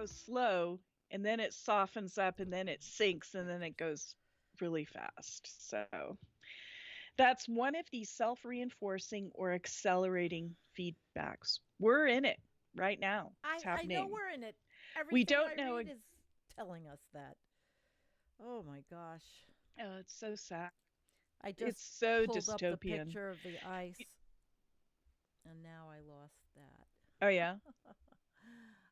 goes slow, and then it softens up, and then it sinks, and then it goes really fast. So that's one of these self-reinforcing or accelerating feedbacks. We're in it right now. It's I know happening. we're in it. We Everything I don't know. read is telling us that. Oh my gosh. Oh, it's so sad. I It's just so pulled up the dystopian. picture of the ice and now I lost that. Oh, yeah.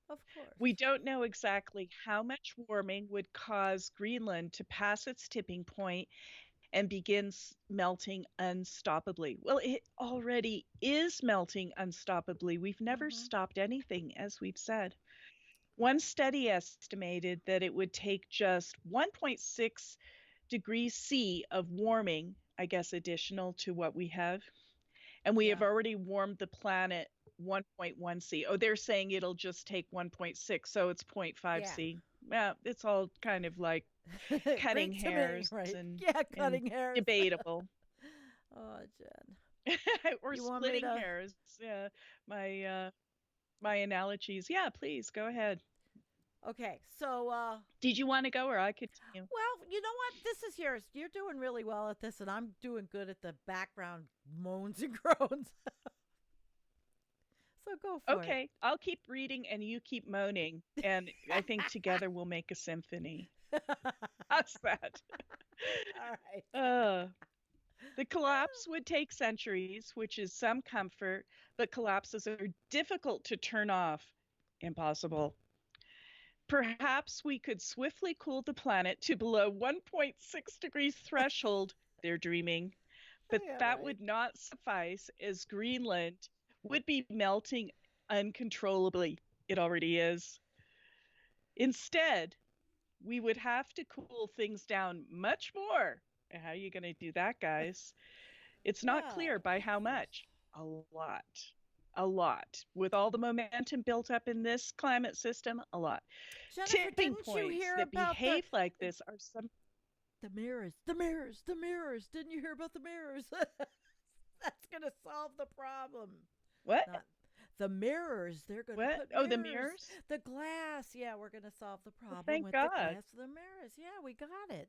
Of We course. don't know exactly how much warming would cause Greenland to pass its tipping point and begins melting unstoppably. Well, it already is melting unstoppably. We've never Mhm. stopped anything, as we've said. One study estimated that it would take just 1.6 degrees C of warming, I guess, additional to what we have. And we have Yeah. already warmed the planet 1.1 C. Oh, they're saying it'll just take 1.6, so it's zero point 0.5 Yeah. C. Yeah, it's all kind of like cutting Greek to me, hairs right? and Yeah, and cutting hairs. debatable. Oh, Jen. Or You want me splitting to hairs. Yeah, my my analogies. Yeah, please go ahead. Okay, so Did you want to go or I continue? well, you know what? This is yours. You're doing really well at this and I'm doing good at the background moans and groans. So go for it. Okay, I'll keep reading and you keep moaning, and I think together we'll make a symphony. How's that? All right. Uh, the collapse would take centuries, which is some comfort, but collapses are difficult to turn off. Impossible. Perhaps we could swiftly cool the planet to below 1.6 degrees threshold. They're dreaming. But Yeah, that right. would not suffice, as Greenland would be melting uncontrollably. It already is. Instead, we would have to cool things down much more. How are you going to do that, guys? It's not clear Well, by how first, much. A lot. A lot. With all the momentum built up in this climate system, a lot. Jennifer, Tipping didn't you points hear that about behave like this are some. the mirrors? The mirrors, the mirrors. Didn't you hear about the mirrors? That's going to solve the problem. What? Not the mirrors. They're going to What? put Oh, the mirrors. mirrors? The glass. Yeah, we're going to solve the Well, problem thank with the God. glass of the mirrors. Yeah, we got it.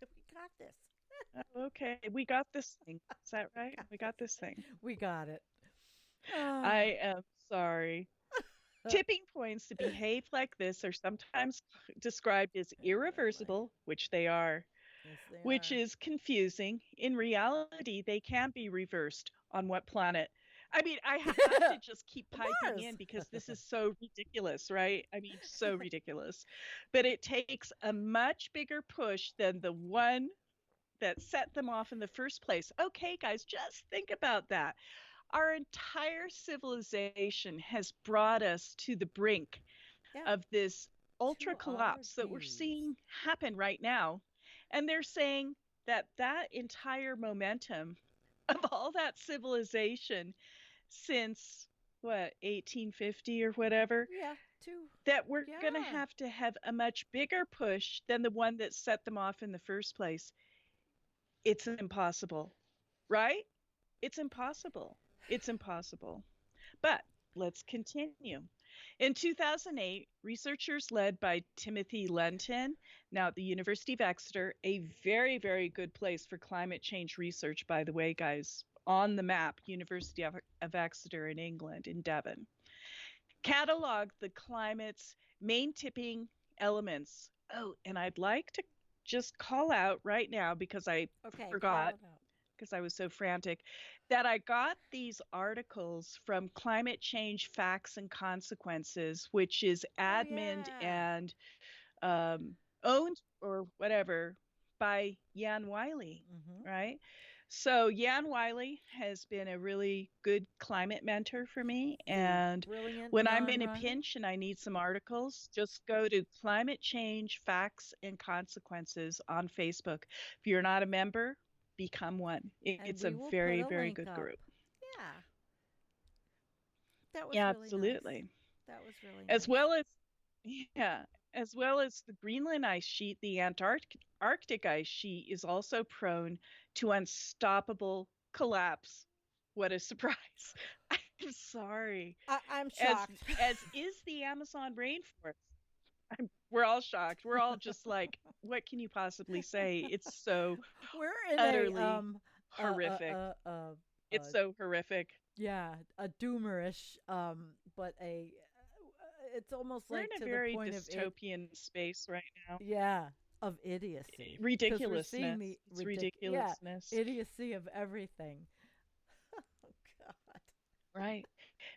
We got this. Oh, okay. We got this thing. Is that We right? got We got this. this thing. We got it. I Ah. am sorry. Tipping points to behave like this are sometimes described as Oh my. irreversible, which they are, Yes, they which are. is confusing. In reality, they can be reversed. On what planet? I mean, I have to just keep piping Mars. in because this is so ridiculous, right? I mean, so ridiculous. But it takes a much bigger push than the one that set them off in the first place. Okay, guys, just think about that. Our entire civilization has brought us to the brink Yeah. of this ultra To our collapse that we're knees. seeing happen right now. And they're saying that that entire momentum of all that civilization since what, 1850 or whatever, Yeah. To that we're going yeah. to have a much bigger push than the one that set them off in the first place. It's impossible, right? It's impossible. It's impossible. But let's continue. In 2008, researchers led by Timothy Lenton, now at the University of Exeter, a very, very good place for climate change research, by the way, guys, on the map, University of Exeter in England, in Devon, cataloged the climate's main tipping elements. Oh, and I'd like to just call out right now because I Okay, call forgot it out. because I was so frantic, that I got these articles from Climate Change Facts and Consequences, which is Oh admin yeah. and owned or whatever by Jan Wiley, Mm-hmm. right? So Jan Wiley has been a really good climate mentor for me. The And brilliant when I'm Jan in a Riley. pinch and I need some articles, just go to Climate Change Facts and Consequences on Facebook. If you're not a member, become one. And It's a we will put very, a very link good up. group. Yeah. That was Yeah, really nice. absolutely. That was really As nice. well as, yeah, as well as the Greenland ice sheet, the Arctic ice sheet is also prone to unstoppable collapse. What a surprise. I'm sorry. I'm As shocked. as is the Amazon rainforest. We're all shocked. We're all just like, what can you possibly say? It's so We're in a utterly uh uh horrific. uh uh, It's uh so horrific. yeah, a doomerish but a it's almost We're like in a to the very point of it. dystopian space right now. Yeah, of idiocy, because we're seeing Ridiculousness. the It's ridiculousness. idiocy of everything. Oh God. Right.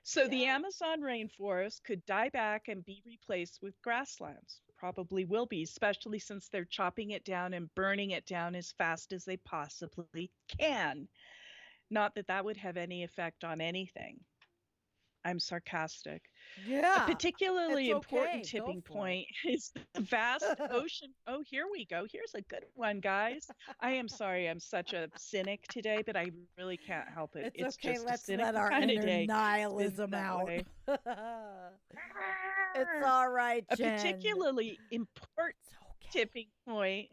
So the Yeah. Amazon rainforest could die back and be replaced with grasslands. Probably will be, especially since they're chopping it down and burning it down as fast as they possibly can. Not that that would have any effect on anything. I'm sarcastic. A Yeah. particularly It's important okay. Go tipping for it. point is the vast ocean. Oh, here we go. Here's a good one, guys. I am sorry I'm such a cynic today, but I really can't help it. It's It's okay. just a Let's let cynical our kind of inner day. It's been nihilism that out. way. It's all right, A Jen. particularly important It's okay. tipping point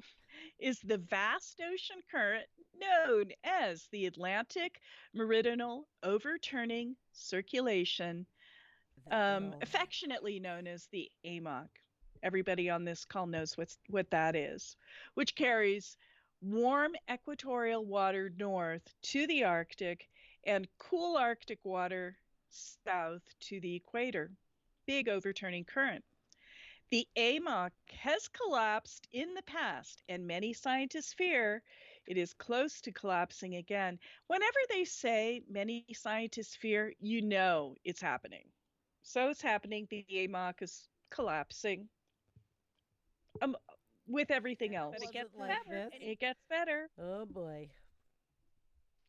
is the vast ocean current known as the Atlantic Meridional Overturning Circulation, That good old name. affectionately known as the AMOC. Everybody on this call knows what that is, which carries warm equatorial water north to the Arctic and cool Arctic water south to the equator. Big overturning current. The AMOC has collapsed in the past, and many scientists fear it is close to collapsing again. Whenever they say many scientists fear, you know it's happening. So it's happening. The AMOC is collapsing, um, with everything And it else. But it gets wasn't like better. this. It gets better. Oh boy.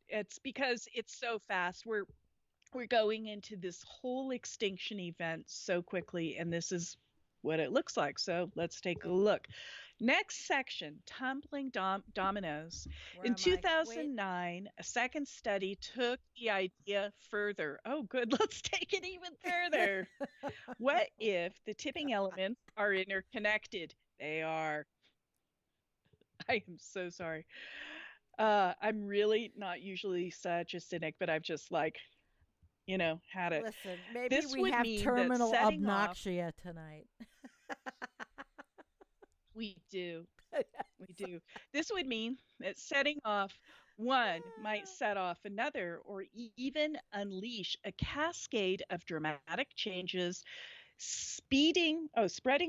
It's because it's so fast. We're going into this whole extinction event so quickly, and this is what it looks like. So let's take a look. Next section, tumbling dominoes. Where In am I? Wait. 2009, a second study took the idea further. Oh, good, let's take it even further. What if the tipping elements are interconnected? They are. I am so sorry. I'm really not usually such a cynic, but I've just like, had it. Listen, maybe This we would have mean that terminal setting off, obnoxia tonight. we do, we do. This would mean that setting off one might set off another or even unleash a cascade of dramatic changes spreading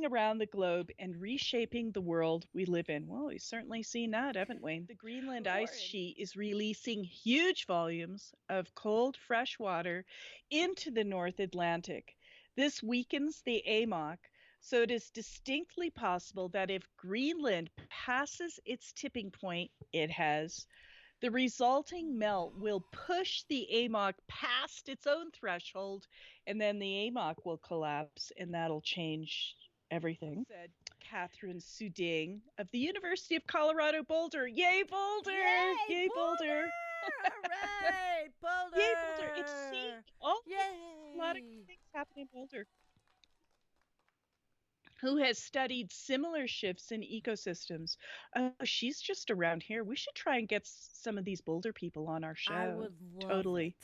around the globe and reshaping the world we live in. Well, we've certainly seen that, haven't we? The Greenland ice Lord. sheet is releasing huge volumes of cold, fresh water into the North Atlantic. This weakens the AMOC, so it is distinctly possible that if Greenland passes its tipping point, it has, the resulting melt will push the AMOC past its own threshold, and then the AMOC will collapse, and that'll change everything. Said Catherine Suding of the University of Colorado Boulder. Yay, Boulder! Yay, Yay, Boulder! Boulder! Hooray, Yay, Boulder! It's seeing Boulder! all a lot of good Yay! things happen in Boulder. Who has studied similar shifts in ecosystems. Oh, she's just around here. We should try and get some of these Boulder people on our I show. would love Totally.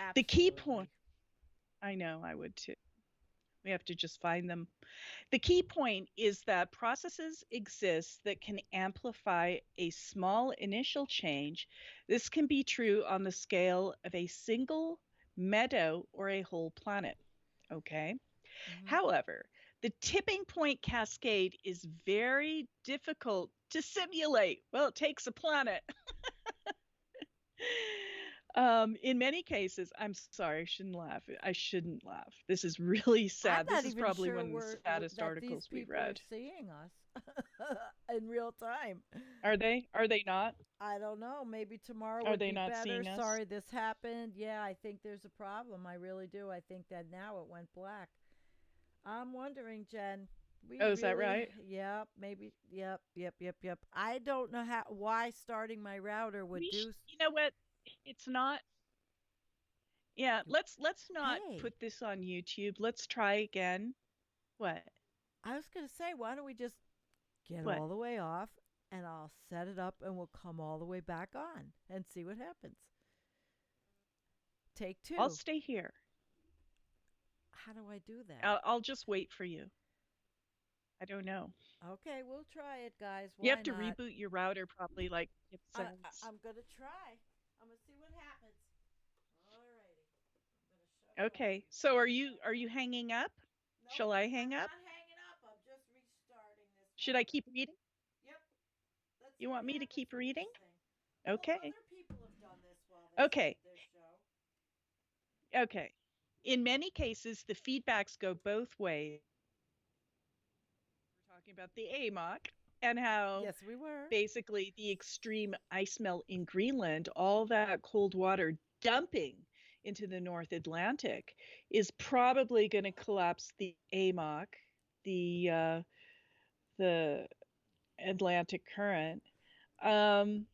it. The key point, Absolutely. I know, I would too. We have to just find them. The key point is that processes exist that can amplify a small initial change. This can be true on the scale of a single meadow or a whole planet. Okay. Hmm. However, the tipping point cascade is very difficult to simulate. Well, it takes a planet. In many cases, I'm sorry, I shouldn't laugh. I shouldn't laugh. This is really I'm sad. This not is even probably sure one of the we're saddest that these articles we've people are read. seeing us in real time. Are they? Are they not? I don't know. Maybe tomorrow Are would they be not better. seeing us? Sorry this happened. Yeah, I think there's a problem. I really do. I think that now it went black. I'm wondering, Jen. We Oh, is that really, right? yep, maybe, yep. I don't know why starting my router would do. You know what? It's not. Yeah, let's not Hey, put this on YouTube. Let's try again. What? I was gonna say, why don't we just get What? all the way off, and I'll set it up, and we'll come all the way back on and see what happens. Take I'll two. stay here. How do I do that? I'll just wait for you. I don't know. Okay, we'll try it, guys. You Why have to not? reboot your router probably like it says. I'm gonna try. I'm gonna see what happens. Alrighty, I'm gonna shut it off Okay. again. So are you hanging up? Nope, Shall I hang I'm up? not hanging up. I'm just restarting this Should I router. keep reading? Yep. Let's see You what want me to happens keep with this reading? thing. Well, Okay. other people have done this while they Okay. saved their show. Okay. In many cases, the feedbacks go both ways. We're talking about the AMOC and how Yes, we were. basically the extreme ice melt in Greenland, all that cold water dumping into the North Atlantic, is probably going to collapse the AMOC, the Atlantic current. Um,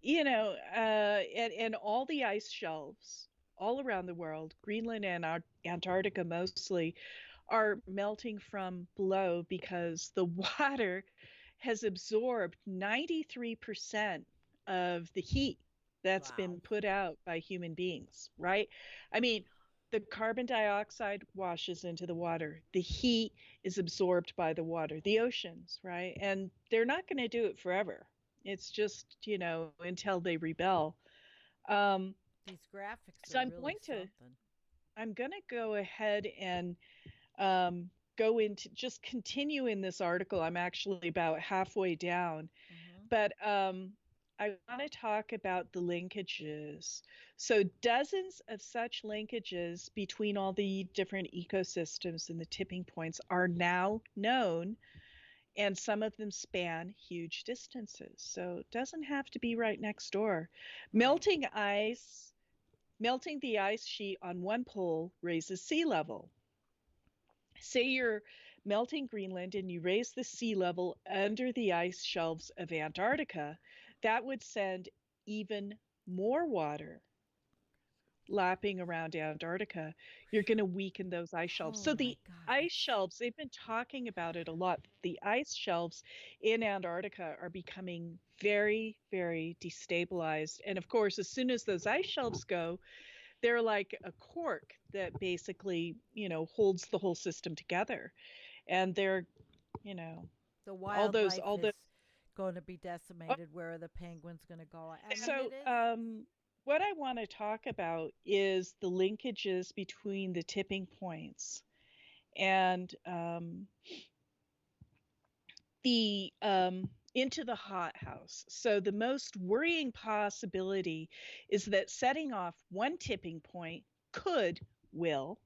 and all the ice shelves all around the world, Greenland and Antarctica mostly, are melting from below because the water has absorbed 93% of the heat that's Wow. been put out by human beings, right? I mean, the carbon dioxide washes into the water. The heat is absorbed by the water, the oceans, right? And they're not going to do it forever. It's just, until they rebel. Um, These graphics so are I'm really going to something. I'm going to go ahead and go into just continue in this article. I'm actually about halfway down, Hmm. but I want to talk about the linkages. So, dozens of such linkages between all the different ecosystems and the tipping points are now known, and some of them span huge distances. So, it doesn't have to be right next door. Right. Melting ice, melting the ice sheet on one pole raises sea level. Say you're melting Greenland and you raise the sea level under the ice shelves of Antarctica, that would send even more water lapping around Antarctica. You're going to weaken those ice shelves. Oh So my the God, ice it's shelves, they've been talking about it a lot. The ice shelves in Antarctica are becoming very, very destabilized. And of course, as soon as those ice shelves go, they're like a cork that basically, holds the whole system together. And they're, you know, the all those, wildlife all is the, going to be oh, decimated. Where are the penguins going to go? I mean, so, it is. what I want to talk about is the linkages between the tipping points and the into the hothouse. So the most worrying possibility is that setting off one tipping point will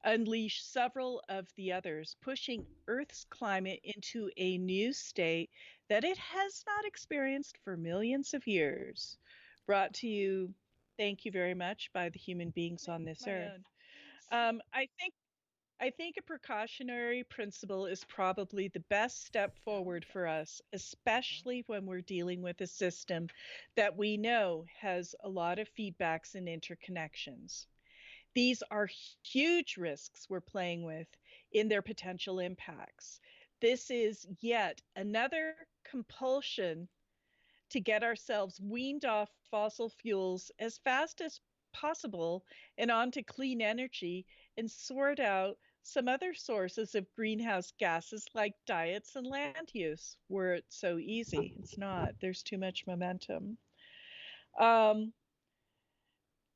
unleash several of the others, pushing Earth's climate into a new state that it has not experienced for millions of years. Brought to you, thank you very much, by the human beings on this My earth. own. Um, I think I think a precautionary principle is probably the best step forward for us, especially when we're dealing with a system that we know has a lot of feedbacks and interconnections. These are huge risks we're playing with in their potential impacts. This is yet another compulsion to get ourselves weaned off fossil fuels as fast as possible and onto clean energy and sort out some other sources of greenhouse gases like diets and land use. Were it so easy, it's not. There's too much momentum. Um,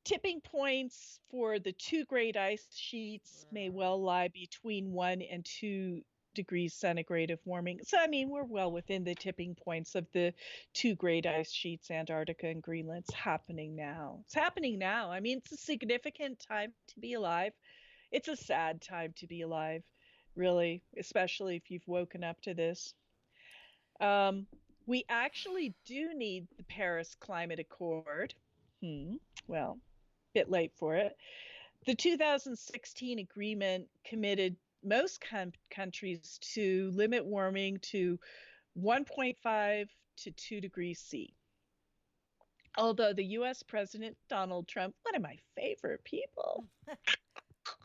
Tipping points for the two great ice sheets Where may are we? well lie between 1 and 2 degrees centigrade of warming. So, I mean, we're well within the tipping points of the two great ice sheets, Antarctica and Greenland. It's happening now. It's happening now. I mean, it's a significant time to be alive. It's a sad time to be alive, really, especially if you've woken up to this. Um, we actually do need the Paris Climate Accord. Well, bit late for it. The 2016 agreement committed most countries to limit warming to 1.5 to 2 degrees C. Although the US President Donald Trump, one of my favorite people,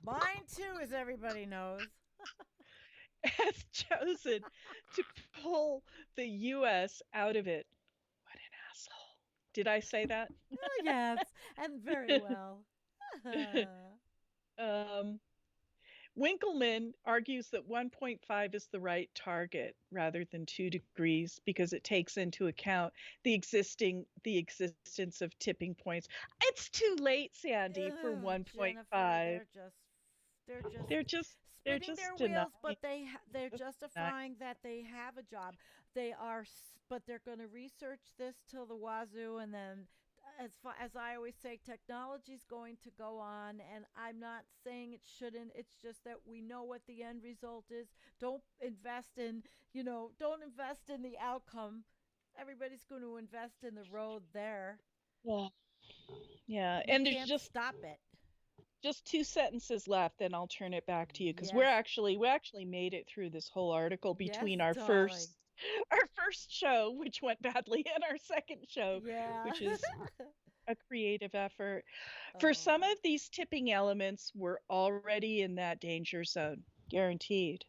Mine too, as everybody knows. has chosen to pull the US out of it. What an asshole. Did I say that? Oh, yes, and very well. um, Winkleman argues that 1.5 is the right target rather than 2 degrees because it takes into account the existence of tipping points. It's too late, Sandy, for Ugh, Jennifer, 1.5. they're just They're just they're spinning just their denying. wheels, but they're Just denying. justifying that they have a job. But they're going to research this till the wazoo, and then as I always say, technology's going to go on, and I'm not saying it shouldn't. It's just that we know what the end result is. Don't invest in, don't invest in the outcome. Everybody's going to invest in the road there. Yeah. Yeah, We and there's can't stop it. just two sentences left, then I'll turn it back to you because Yes. we actually made it through this whole article Yes, between our darling. first our first show, which went badly, and our second show, Yeah. which is a creative effort. For Oh, some of these tipping elements, we're already in that danger zone, guaranteed.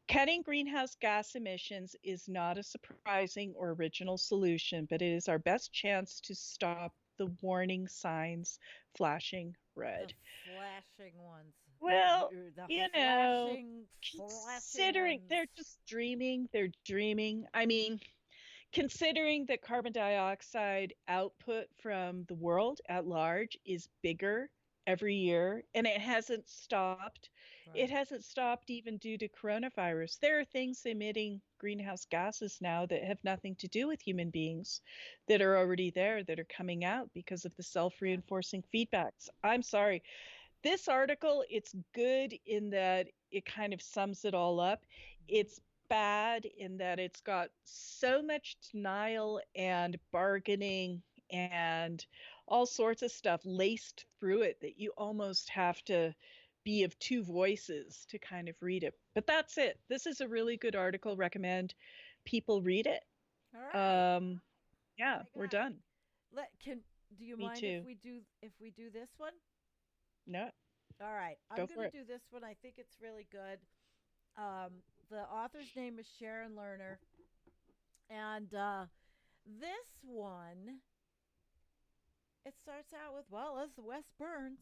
Cutting greenhouse gas emissions is not a surprising or original solution, but it is our best chance to stop the warning signs flashing the red. flashing ones. Well, The you know, flashing considering ones. they're dreaming. I mean, considering that carbon dioxide output from the world at large is bigger every year and it Right. hasn't stopped even due to coronavirus. There are things emitting greenhouse gases now that have nothing to do with human beings that are already there that are coming out because of the Yeah. self-reinforcing feedbacks. I'm sorry, this article, it's good in that it kind of sums it all up. Hmm. It's bad in that it's got so much denial and bargaining and all sorts of stuff laced through it that you almost have to be of two voices to kind of read it. But that's it. This is a really good article. Recommend people read it. All right. Um, yeah, I we're got it. done. Let can Do you Me mind if too. we do this one? No, All right. I'm go going for to it. do this one. I think it's really good. The author's name is Sharon Lerner, and this one, it starts out with, well, as the West burns,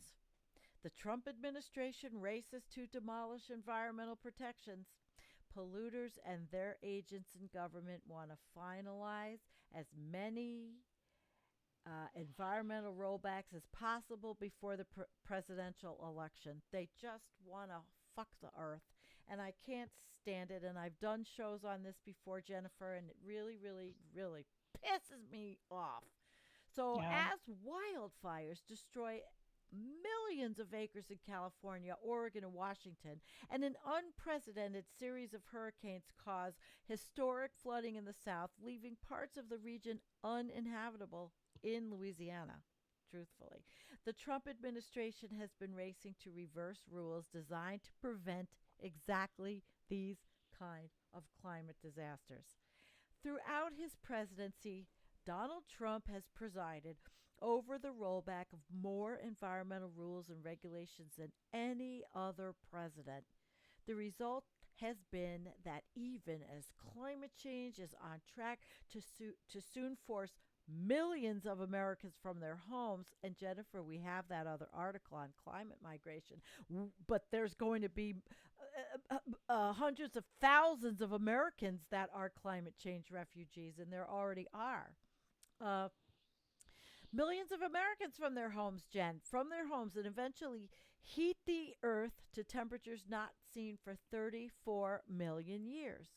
the Trump administration races to demolish environmental protections. Polluters and their agents in government want to finalize as many environmental rollbacks as possible before the presidential election. They just want to fuck the earth. And I can't stand it. And I've done shows on this before, Jennifer, and it really, really, really pisses me off. So, Yeah. as wildfires destroy millions of acres in California, Oregon, and Washington, and an unprecedented series of hurricanes cause historic flooding in the South, leaving parts of the region uninhabitable in Louisiana. Truthfully, the Trump administration has been racing to reverse rules designed to prevent exactly these kind of climate disasters. Throughout his presidency, Donald Trump has presided over the rollback of more environmental rules and regulations than any other president. The result has been that even as climate change is on track to soon force millions of Americans from their homes, and Jennifer, we have that other article on climate migration, but there's going to be hundreds of thousands of Americans that are climate change refugees, and there already are. Uh, Millions of Americans from their homes, Jen, from their homes, and eventually heat the earth to temperatures not seen for 34 million years.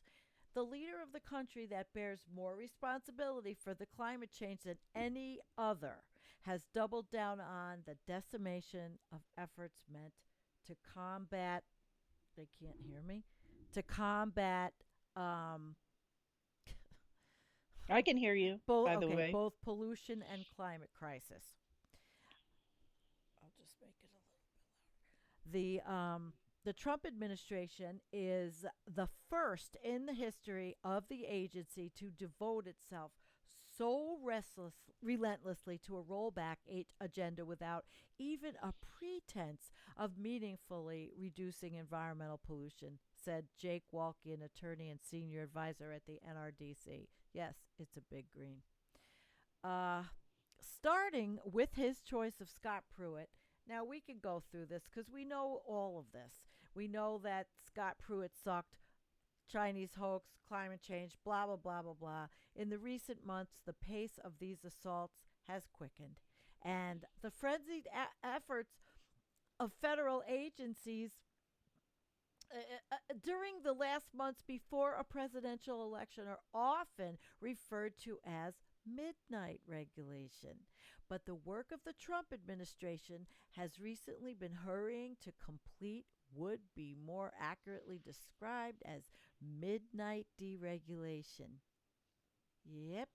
The leader of the country that bears more responsibility for the climate change than any other has doubled down on the decimation of efforts meant to combat, they can't hear me, to combat um, I can hear you, both, by the okay, way. both pollution and climate crisis. I'll just make it a little. The Trump administration is the first in the history of the agency to devote itself so relentlessly to a rollback agenda without even a pretense of meaningfully reducing environmental pollution, said Jake Walke, an attorney and senior advisor at the NRDC. Yes, it's a big green. Uh, starting with his choice of Scott Pruitt. Now, we can go through this because we know all of this. We know that Scott Pruitt sucked, Chinese hoax, climate change, blah, blah, blah, blah, blah. In the recent months, the pace of these assaults has quickened. And the frenzied efforts of federal agencies during the last months before a presidential election are often referred to as midnight regulation. But the work of the Trump administration has recently been hurrying to complete would be more accurately described as midnight deregulation. Yep.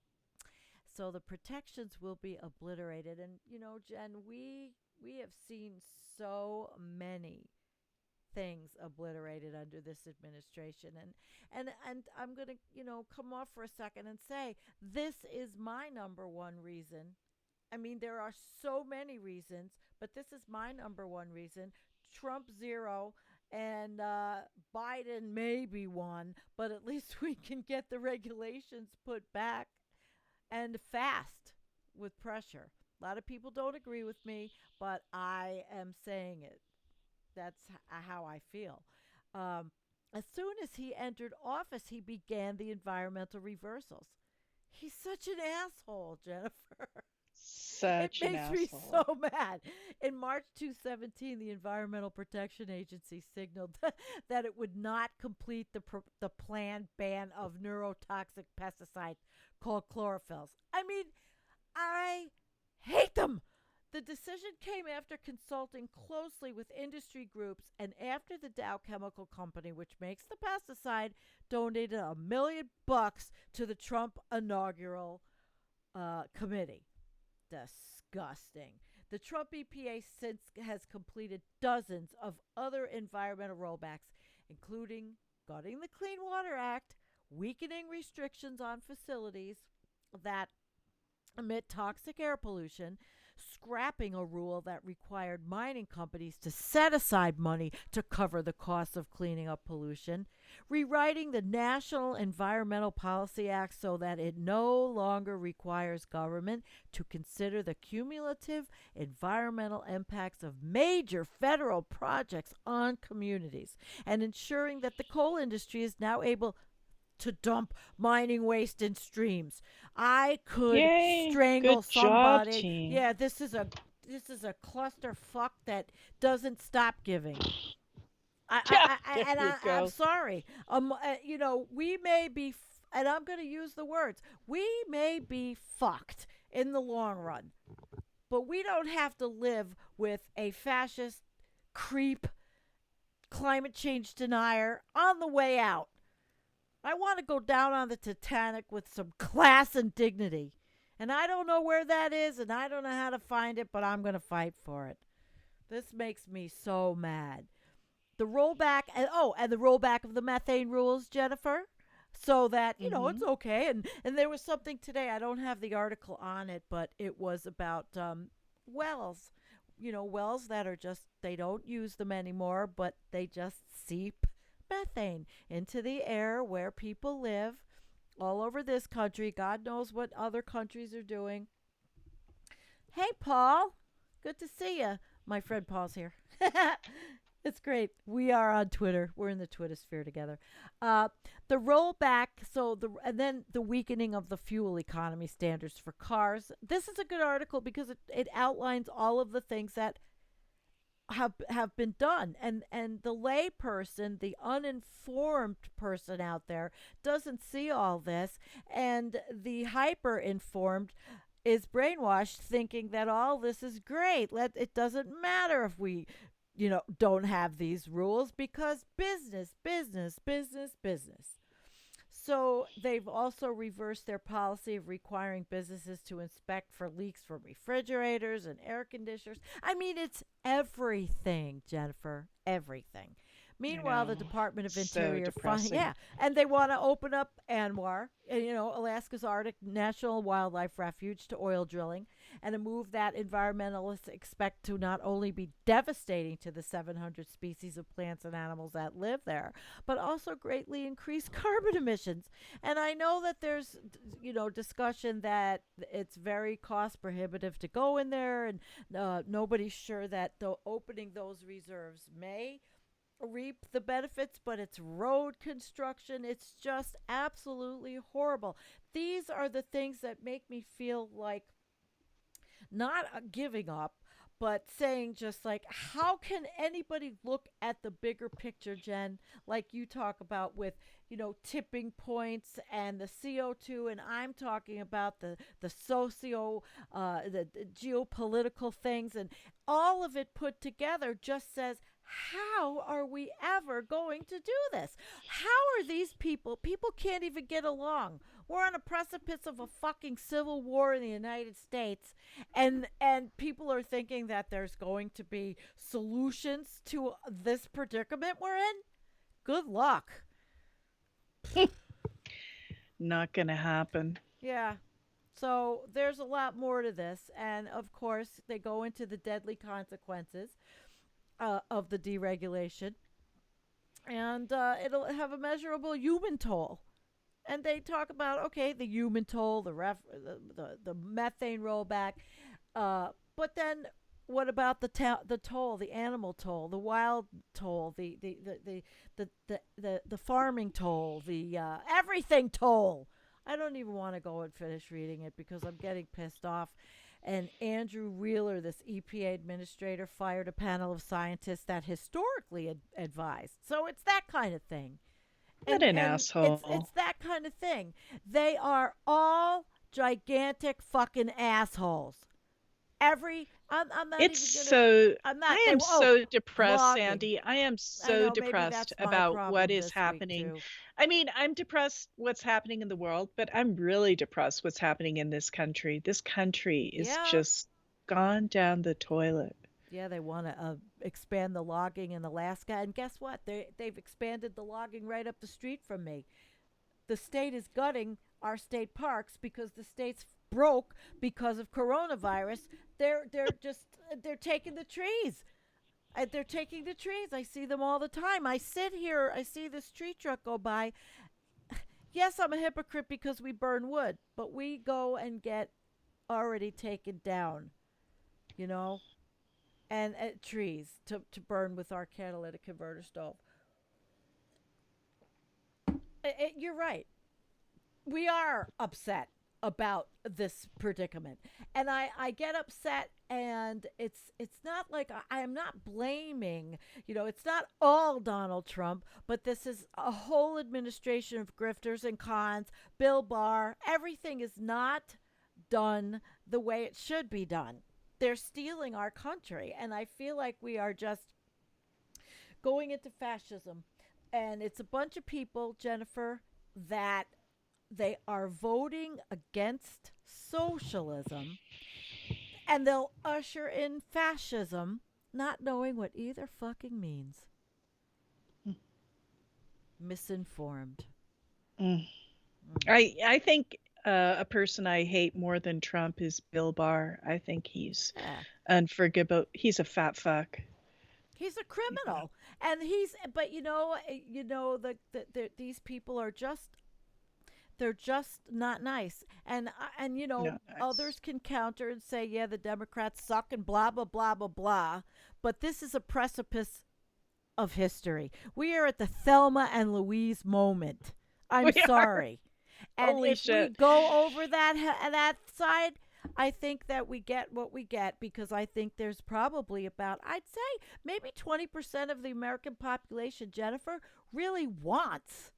So the protections will be obliterated. And Jen, we have seen so many things obliterated under this administration, and I'm going to come off for a second and say this is my number one reason. I mean, there are so many reasons, but this is my number one reason. Trump zero, and Biden maybe one, but at least we can get the regulations put back and fast with pressure. A lot of people don't agree with me, but I am saying it. That's how I feel. Um, as soon as he entered office, he began the environmental reversals. He's such an asshole, Jennifer. It Such an makes me asshole. so mad. In March 2017, the Environmental Protection Agency signaled that it would not complete the planned ban of neurotoxic pesticides called chlorophylls. I mean, I hate them. The decision came after consulting closely with industry groups and after the Dow Chemical Company, which makes the pesticide, donated $1 million to the Trump inaugural committee. Disgusting. The Trump EPA since has completed dozens of other environmental rollbacks, including gutting the Clean Water Act, weakening restrictions on facilities that emit toxic air pollution, scrapping a rule that required mining companies to set aside money to cover the costs of cleaning up pollution, rewriting the National Environmental Policy Act so that it no longer requires government to consider the cumulative environmental impacts of major federal projects on communities, and ensuring that the coal industry is now able to dump mining waste in streams. I could Yay. strangle Good job, somebody. team. Yeah, this is a cluster fuck that doesn't stop giving. Yeah, there And you I'm go. sorry. We may be, and I'm going to use the words, we may be fucked in the long run, but we don't have to live with a fascist creep, climate change denier on the way out. I want to go down on the Titanic with some class and dignity. And I don't know where that is, and I don't know how to find it, but I'm going to fight for it. This makes me so mad. The rollback, and the rollback of the methane rules, Jennifer, so that it's Hmm. okay. And there was something today. I don't have the article on it, but it was about wells. Wells that are just they don't use them anymore, but they just seep methane into the air where people live all over this country. God knows what other countries are doing. Hey, Paul. Good to see you. My friend Paul's here. It's great. We are on Twitter. We're in the Twitter sphere together. Uh, the rollback, and then the weakening of the fuel economy standards for cars. This is a good article because it outlines all of the things that have been done, and the lay person, the uninformed person out there, doesn't see all this, and the hyper informed is brainwashed thinking that all this is great. It doesn't matter if we don't have these rules because business, business, business, business. So they've also reversed their policy of requiring businesses to inspect for leaks from refrigerators and air conditioners. I mean, it's everything, Jennifer, everything. I Meanwhile, the know. Department of So Interior, depressing. yeah, and they want to open up Anwar, Alaska's Arctic National Wildlife Refuge, to oil drilling, and a move that environmentalists expect to not only be devastating to the 700 species of plants and animals that live there, but also greatly increase carbon emissions. And I know that there's, discussion that it's very cost prohibitive to go in there, and nobody's sure that opening those reserves may reap the benefits, but it's road construction. It's just absolutely horrible. These are the things that make me feel like not giving up, but saying just like, how can anybody look at the bigger picture, Jen, like you talk about with, tipping points and the CO2, and I'm talking about the the geopolitical things, and all of it put together just says, how are we ever going to do this? How are these people? People can't even get along. We're on a precipice of a fucking civil war in the United States, and people are thinking that there's going to be solutions to this predicament we're in. Good luck. Not going to happen. Yeah. So there's a lot more to this, and of course they go into the deadly consequences of the deregulation, and it'll have a measurable human toll. And they talk about, okay, the human toll, the methane rollback, but then what about the toll, the animal toll, the wild toll, the farming toll, the everything toll? I don't even want to go and finish reading it because I'm getting pissed off. And Andrew Wheeler, this EPA administrator, fired a panel of scientists that historically advised. So it's that kind of thing. What and an and it's asshole. it's that kind of thing. They are all gigantic fucking assholes. I'm not It's even gonna. so, I'm not. I They am oh so depressed, logging. Sandy. I am I so know, maybe depressed that's my about what problem is this week happening. too. I mean, I'm depressed what's happening in the world, but I'm really depressed what's happening in this country. This country is Yeah, just gone down the toilet. yeah. They want to expand the logging in Alaska, and guess what? They've expanded the logging right up the street from me. The state is gutting our state parks because the state's broke because of coronavirus. They're taking the trees. They're taking the trees. I see them all the time. I sit here. I see this tree truck go by. Yes, I'm a hypocrite because we burn wood, but we go and get already taken down. You know, and trees to burn with our catalytic converter stove. You're right. We are upset about this predicament, and I get upset, and it's not like I am not blaming, it's not all Donald Trump, but this is a whole administration of grifters and cons. Bill Barr, everything is not done the way it should be done. They're stealing our country, and I feel like we are just going into fascism. And it's a bunch of people, Jennifer, that they are voting against socialism, and they'll usher in fascism, not knowing what either fucking means. Misinformed. Mm. Mm. I think a person I hate more than Trump is Bill Barr. I think he's Yeah. unforgivable. He's a fat fuck. He's a criminal, and but these people are just, they're just not nice. And No, nice. others can counter and say, yeah, the Democrats suck and blah blah blah blah blah. But this is a precipice of history. We are at the Thelma and Louise moment. I'm We are. sorry. And Holy if we shit. go over that side, I think that we get what we get, because I think there's probably about, I'd say, maybe 20% of the American population, Jennifer, really wants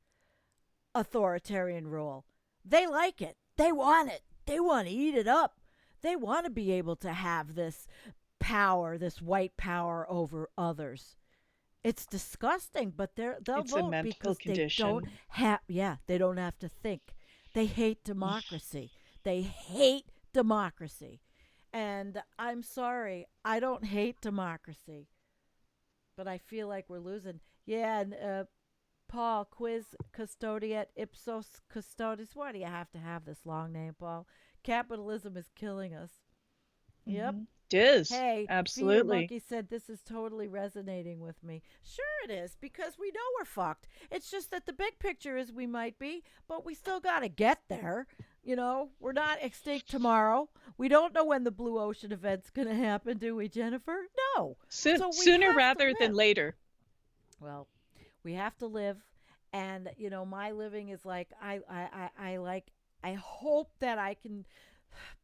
authoritarian rule. They like it. They want it. They want to eat it up. They want to be able to have this power, this white power over others. It's disgusting, but they'll It's a vote mental because they don't condition. have, yeah, they don't have to think. They hate democracy. They hate democracy. And I'm sorry, I don't hate democracy. but I feel like we're losing. Yeah, and Paul, quiz custodiat ipsos custodis. Why do you have to have this long name, Paul? Capitalism is killing us. Yep. Hmm. It is. Hey, Feeder Absolutely. Monkey said this is totally resonating with me. Sure, it is, because we know we're fucked. It's just that the big picture is we might be, but we still got to get there. You know, we're not extinct tomorrow. We don't know when the blue ocean event's going to happen, do we, Jennifer? No. So we Sooner have to rather than live. later. Well, we have to live, and my living is like I like I hope that I can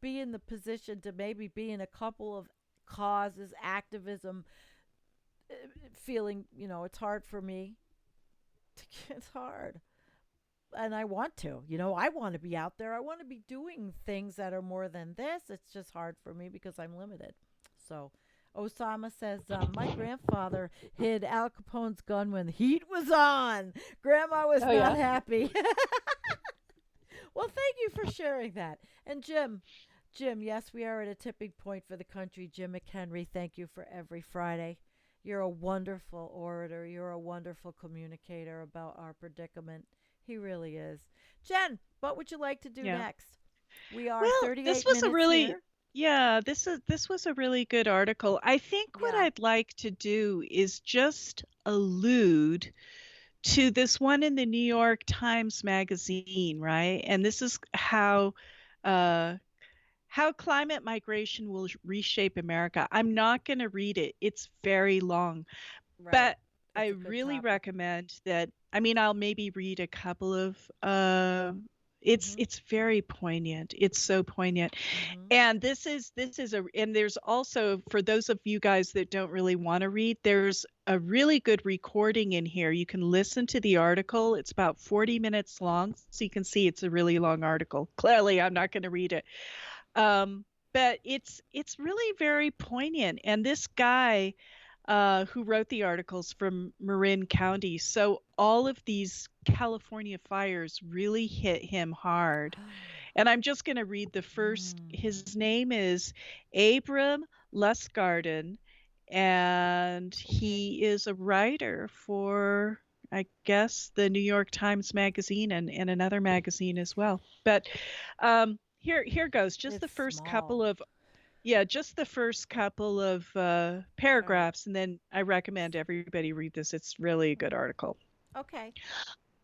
be in the position to maybe be in a couple of causes, activism, feeling, it's hard for me. It's hard. And I want to, I want to be out there. I want to be doing things that are more than this. It's just hard for me because I'm limited. So, Osama says, my grandfather hid Al Capone's gun when the heat was on. Grandma was Oh not yeah. happy. Well, thank you for sharing that. And Jim, yes, we are at a tipping point for the country. Jim McHenry, thank you for every Friday. You're a wonderful orator. You're a wonderful communicator about our predicament. He really is. Jen, what would you like to do Yeah. next? We are Well, this 38 was a minutes really here. yeah, this was a really good article. I think what Yeah, I'd like to do is just allude to this one in the New York Times Magazine, right? And this is uh how climate migration will reshape America. I'm not going to read it. It's very long, right. but I It's a good really topic. recommend that. I mean, I'll maybe read a couple of Mhm. it's very poignant. It's so poignant. Mhm. And this is a and there's also, for those of you guys that don't really want to read, there's a really good recording in here. You can listen to the article. It's about 40 minutes long, so you can see it's a really long article. Clearly, I'm not going to read it. But it's really very poignant. And this guy who wrote the articles from Marin County, so all of these California fires really hit him hard. And I'm just going to read the first. Mm. His name is Abram Lustgarten, and Okay. he is a writer for, I guess, the New York Times Magazine and another magazine as well. But here goes. Just the It's first small. couple of yeah, just the first couple of All right. paragraphs, and then I recommend everybody read this. It's really a good article. Okay.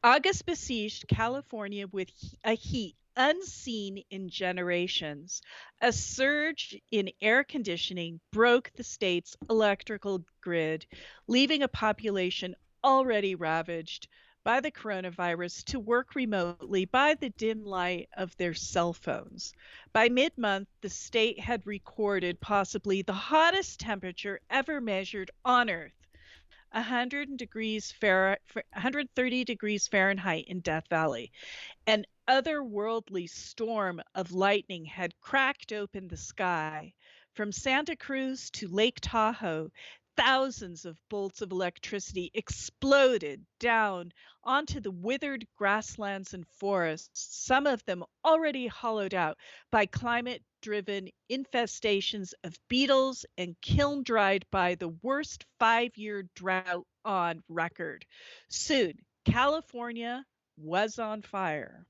August besieged California with a heat unseen in generations. A surge in air conditioning broke the state's electrical grid, leaving a population already ravaged by the coronavirus to work remotely by the dim light of their cell phones. By mid month, the state had recorded possibly the hottest temperature ever measured on Earth. 130 degrees Fahrenheit in Death Valley. An otherworldly storm of lightning had cracked open the sky. From Santa Cruz to Lake Tahoe, thousands of bolts of electricity exploded down onto the withered grasslands and forests, some of them already hollowed out by climate driven infestations of beetles and kiln dried by the worst 5-year drought on record. Soon, California was on fire.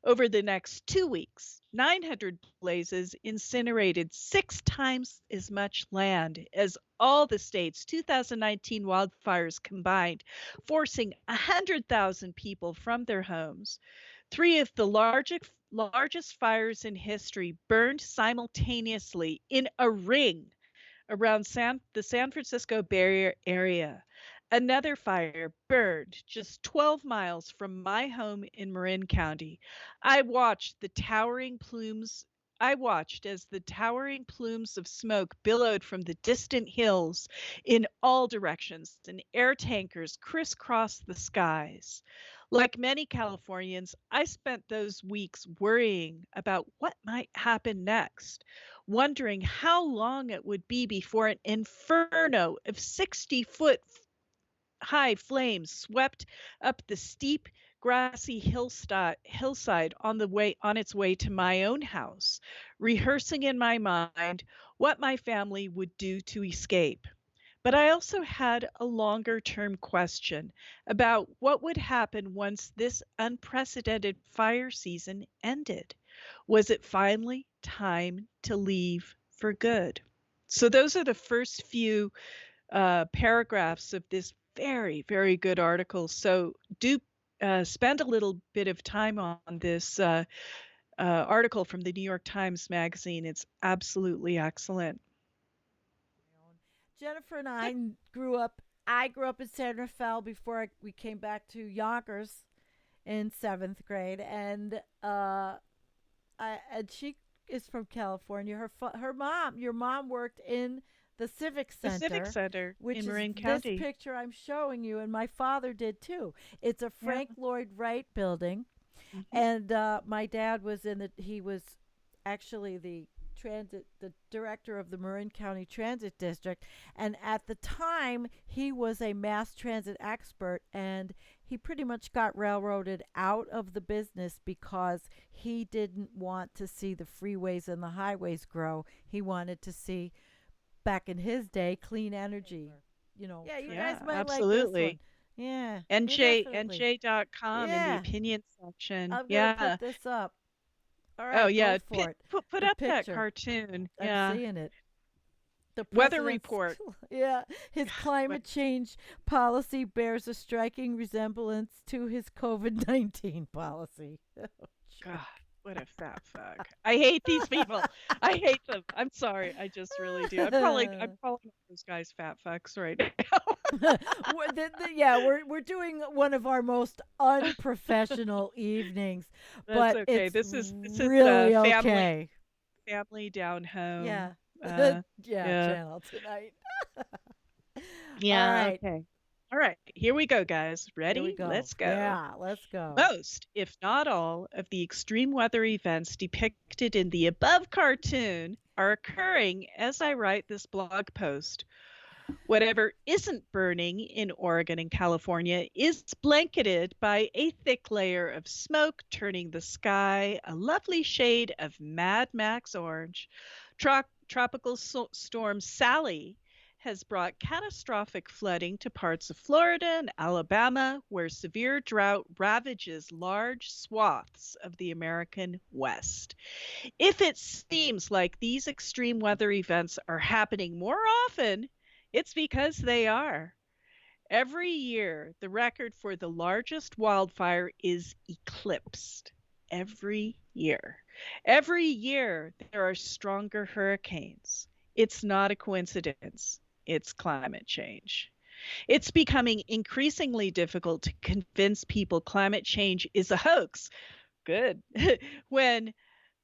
Over the next 2 weeks, 900 blazes incinerated 6 times as much land as all the state's 2019 wildfires combined, forcing 100,000 people from their homes. Three of the largest fires in history burned simultaneously in a ring around the San Francisco Bay Area. Another fire burned just 12 miles from my home in Marin County. I watched the towering plumes I watched as the towering plumes of smoke billowed from the distant hills in all directions, and air tankers crisscrossed the skies. Like many Californians, I spent those weeks worrying about what might happen next, wondering how long it would be before an inferno of 60-foot high flames swept up the steep grassy hillside on its way to my own house, rehearsing in my mind what my family would do to escape. But I also had a longer term question about what would happen once this unprecedented fire season ended. Was it finally time to leave for good? So, those are the first few paragraphs of this very, very good article. So, do spend a little bit of time on this article from the New York Times Magazine. It's absolutely excellent. Jennifer and I grew up in San Rafael before we came back to Yonkers in seventh grade, and she is from California. Your mom worked in the Civic The Civic Center, Center which in is Marin this County. picture I'm showing you, and my father did too. It's a Yeah. Frank Lloyd Wright building, Mhm. and my dad was in the. He was actually the director of the Marin County Transit District, and at the time he was a mass transit expert, and he pretty much got railroaded out of the business because he didn't want to see the freeways and the highways grow. He wanted to see, back in his day, clean energy. Yeah, you guys Yeah, might like this one. absolutely. Yeah, you NJ, definitely. NJ.com in the Yeah, opinion section. I'm gonna Yeah. put this up. All Oh, right, go yeah. for it. Put The up that picture. cartoon. I'm Yeah. seeing it. The Weather president's report. yeah, his What? climate change policy bears a striking resemblance to his COVID-19 policy. Oh, God, jerk. what a fat fuck. I hate these people. I hate them. I'm sorry. I just really do. I'm calling those guys fat fucks right now. Yeah, we're doing one of our most unprofessional evenings, That's but okay. it's This is really family okay. down home. Yeah. Uh Yeah, yeah. channel tonight. All Yeah, right, okay. All right, here we go, guys. here we Ready? go. Let's go. Yeah, let's go. Most, if not all, of the extreme weather events depicted in the above cartoon are occurring as I write this blog post. Whatever isn't burning in Oregon and California is blanketed by a thick layer of smoke, turning the sky a lovely shade of Mad Max orange. Tropical storm Sally has brought catastrophic flooding to parts of Florida and Alabama, where severe drought ravages large swaths of the American West. If it seems like these extreme weather events are happening more often, it's because they are. Every year, the record for the largest wildfire is eclipsed. Every year. Every year, there are stronger hurricanes. It's not a coincidence, it's climate change. It's becoming increasingly difficult to convince people climate change is a hoax. Good. When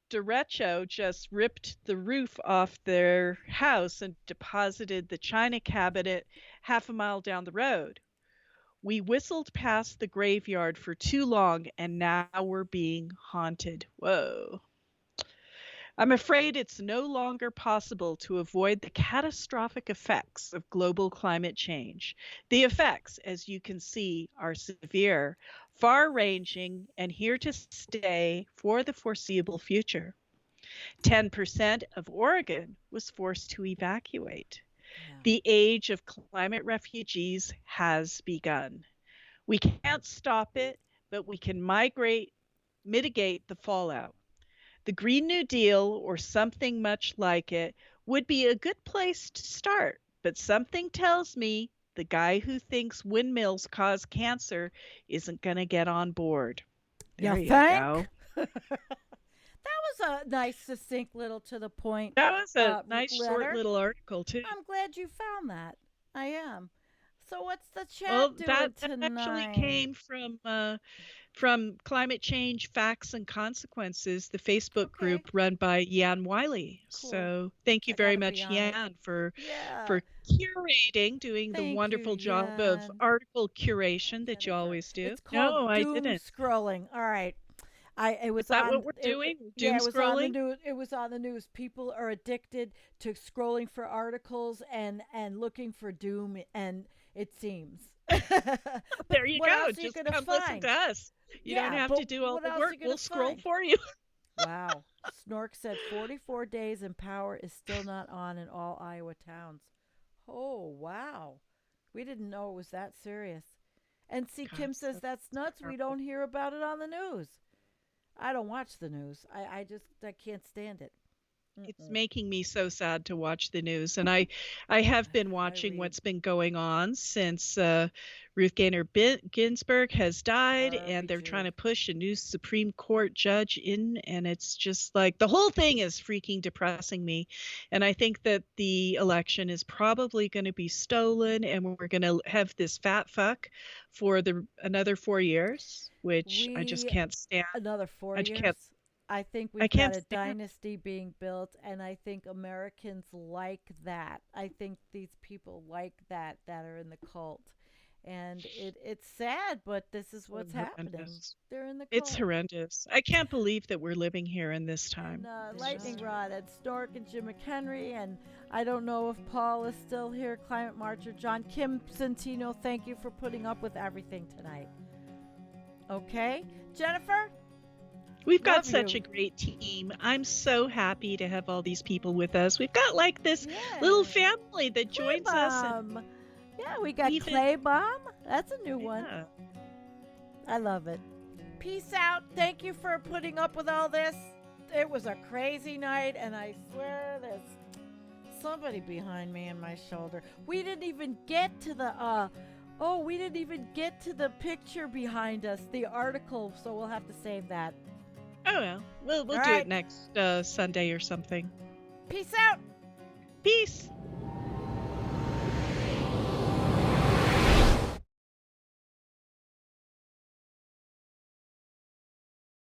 derecho just ripped the roof off their house and deposited the china cabinet half a mile down the road. We whistled past the graveyard for too long and now we're being haunted. Whoa. I'm afraid it's no longer possible to avoid the catastrophic effects of global climate change. The effects, as you can see, are severe, far ranging, and here to stay for the foreseeable future. 10% of Oregon was forced to evacuate. Yeah. The age of climate refugees has begun. We can't stop it, but we can mitigate the fallout. The Green New Deal, or something much like it, would be a good place to start, but something tells me the guy who thinks windmills cause cancer isn't going to get on board. You There you think? go. That was a nice, succinct, little to the point That was a uh, nice short letter. little article, too. I'm glad you found that. I am. So, what's the chat Well, doing that actually tonight? came from Climate Change Facts and Consequences, the Facebook Okay, group run by Yan Wiley. cool. So thank you I very gotta be much, on it. Yan, Yeah. for curating, doing the Thank you, wonderful job of Jan. article curation that you Jennifer. always do. It's called No, I doom didn't. scrolling. All right. It Is was that on what we're it doing? yeah, Doom it was on the scrolling? news. It was on the news. People are addicted to scrolling for articles and looking for doom, and it seems. But There you what go. else are you Just going to come listen to find? us. You don't Yeah, have but to do all what the else are work. you going We'll to scroll find? for you. Wow. Snork said 44 days and power is still not on in all Iowa towns. Oh, wow. We didn't know it was that serious. And see, God, Kim says that's so nuts. We terrible. don't hear about it on the news. I don't watch the news. I can't stand it. It's Mm-mm. making me so sad to watch the news, and I have been I watching read what's been going on since Ruth Gainer Ginsburg has died, and they're trying RBG. to push a new Supreme Court judge in, and it's just like the whole thing is freaking depressing me. And I think that the election is probably going to be stolen, and we're going to have this fat fuck for the another 4 years, which I just We can't stand. Another four I just years. can't. I think I we've got can't a stand. dynasty being built, and I think Americans like that. I think these people like that are in the cult, and it's sad, but this is So what's happening. horrendous. They're in the It's cult. horrendous. I can't believe that we're living here in this And time. It's Lightning just Rod and Stork and Jim McHenry, and I don't know if Paul is still here. Climate Marcher John Kim Centino. Thank you for putting up with everything tonight. Okay, Jennifer, we've got love such you. a great team. I'm so happy to have all these people with us. We've got like this little Yeah. family that Clay joins us and Bomb. Yeah, we got even Clay Bomb. That's a new one. yeah. I love it. Peace out. Thank you for putting up with all this. It was a crazy night, and I swear there's somebody behind me in my shoulder. We didn't even get to the we didn't even get to the picture behind us, the article, so we'll have to save that. Oh well. We'll All do it right. next Sunday or something. Peace out. Peace.